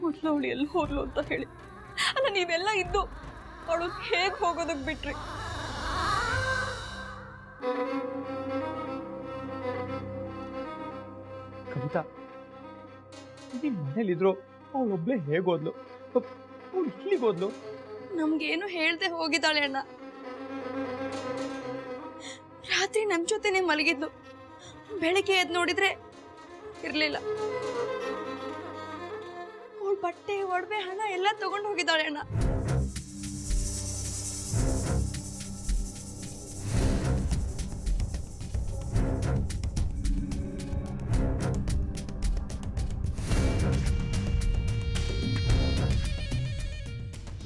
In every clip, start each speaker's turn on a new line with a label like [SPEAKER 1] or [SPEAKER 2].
[SPEAKER 1] ಮೊದಲು ಅವಳು ಎಲ್ಲಿ ಹೋದ್ಲು ಅಂತ ಹೇಳಿ. ಅಲ್ಲ, ನೀವೆಲ್ಲ ಇದ್ದು ಅವಳು ಹೇಗೆ ಹೋಗೋದಕ್ಕೆ ಬಿಟ್ರಿ?
[SPEAKER 2] ಕವಿತಾ, ನಿಮ್ ಮನೇಲಿದ್ರು ಅವಳೊಬ್ಳೆ ಹೇಗೋದ್ಲು? ಅವಳು ಹೀಗೋದ್ಲು?
[SPEAKER 1] ನಮ್ಗೇನು ಹೇಳ್ದೆ ಹೋಗಿದ್ದಾಳೆ ಅಣ್ಣ. ರಾತ್ರಿ ನಮ್ ಜೊತೆನೆ ಮಲಗಿದ್ಲು. ಬೆಳಗ್ಗೆ ಎದ್ದು ನೋಡಿದ್ರೆ ಇರ್ಲಿಲ್ಲ. ಅವಳ ಬಟ್ಟೆ, ಒಡವೆ, ಹಣ ಎಲ್ಲ ತಗೊಂಡು ಹೋಗಿದ್ದಾಳೆ ಅಣ್ಣ.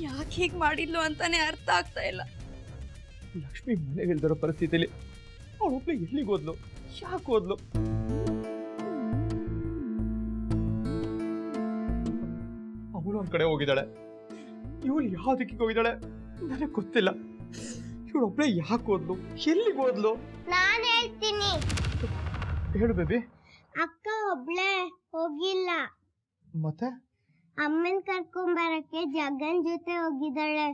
[SPEAKER 1] ಯಾಕೆ ಹೀಗೆ ಮಾಡಿದ್ಲು ಅಂತಾನೆ ಅರ್ಥ ಆಗ್ತಾ ಇಲ್ಲ.
[SPEAKER 2] ಲಕ್ಷ್ಮಿ ಮನೆಗೆ ಇಲ್ದಿರೋ ಪರಿಸ್ಥಿತಿಲಿ ಅವಳೊಬ್ಳೆ ಎಲ್ಲಿಗೋದ್ಲು? ಯಾಕೆ ಹೋದ್ಲು? ಅವಳು ಒಂದ್ ಕಡೆ ಹೋಗಿದ್ದಾಳೆ, ಇವಳು ಯಾವ ದಿಕ್ಕಿಗೆ ಹೋಗಿದ್ದಾಳೆ ನನಗೆ ಗೊತ್ತಿಲ್ಲ. ಇವಳೊಬ್ಳೆ ಯಾಕೆ ಹೋದ್ಲು? ಎಲ್ಲಿಗೋದ್ಲು?
[SPEAKER 3] ನಾನು ಹೇಳ್ತೀನಿ.
[SPEAKER 2] ಹೇಳು ಬೇಬಿ.
[SPEAKER 3] ಅಕ್ಕ ಒಬ್ಳೆ ಹೋಗಿಲ್ಲ,
[SPEAKER 2] ಮತ್ತೆ
[SPEAKER 3] ಅಮ್ಮನ್ ಕರ್ಕೊಂಬರಕ್ಕೆ ಜಗನ್ ಜೊತೆ ಹೋಗಿದ್ದಾಳೆ.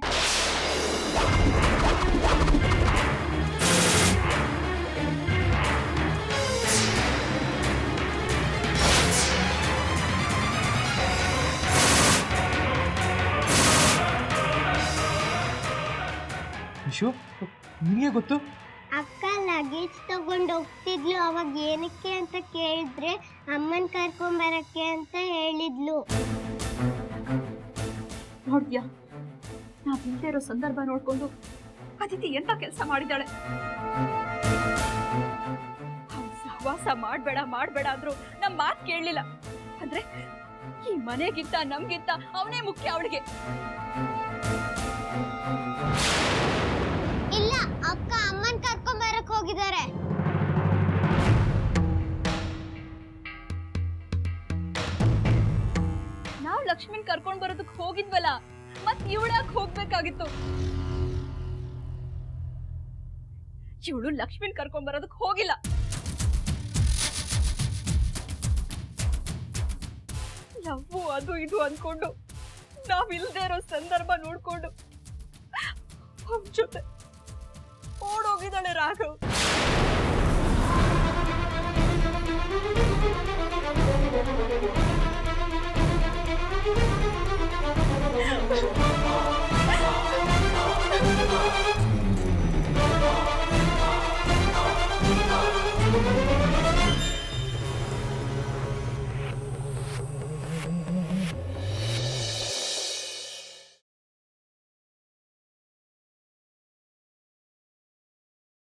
[SPEAKER 2] ವಿಶು, ನಿಮಗೆ ಗೊತ್ತು?
[SPEAKER 3] ಅಕ್ಕ ಲಗೇಜ್ ತಗೊಂಡು ಹೋಗ್ತಿದ್ಲು. ಅವಾಗ ಏನಕ್ಕೆ ಅಂತ ಕೇಳಿದ್ರೆ ಅಮ್ಮನ್ ಕರ್ಕೊಂಬರಕ್ಕೆ ಅಂತ ಹೇಳಿದ್ಲು.
[SPEAKER 1] ನೋಡ್ತೀಯಾ, ನಾವ್ ಹಿಂದೆ ಇರೋ ಸಂದರ್ಭ ನೋಡ್ಕೊಂಡು ಅದಿತಿ ಎಂತ ಕೆಲಸ ಮಾಡಿದ್ದಾಳೆ. ಸಹವಾಸ ಮಾಡ್ಬೇಡ ಮಾಡ್ಬೇಡ ಅಂದ್ರು ನಮ್ ಮಾತ್ ಕೇಳಲಿಲ್ಲ. ಅಂದ್ರೆ ಈ ಮನೆಗಿಂತ ನಮ್ಗಿಂತ ಅವನೇ ಮುಖ್ಯ ಅವಳಿಗೆ.
[SPEAKER 3] ಇಲ್ಲ, ಅಕ್ಕ ಅಮ್ಮನ್ ಕರ್ಕೊಂಬರಕ್ ಹೋಗಿದ್ದಾರೆ.
[SPEAKER 1] ನಾವ್ ಲಕ್ಷ್ಮಿನ್ ಕರ್ಕೊಂಡ್ ಬರೋದಕ್ ಹೋಗಿದ್ವಲ್ಲ, ಮತ್ ಇವಳಾಗ ಹೋಗ್ಬೇಕಾಗಿತ್ತು. ಇವಳು ಲಕ್ಷ್ಮಿನ್ ಕರ್ಕೊಂಡ್ ಬರೋದಕ್ ಹೋಗಿಲ್ಲ. ಲವ್ವು ಅದು ಇದು ಅನ್ಕೊಂಡು ನಾವ್ ಇಲ್ದೇ ಇರೋ ಸಂದರ್ಭ ನೋಡ್ಕೊಂಡು ಅವನ್ ಜೊತೆ ಓಡೋಗಿದ್ದಾಳೆ ರಾಘವ್.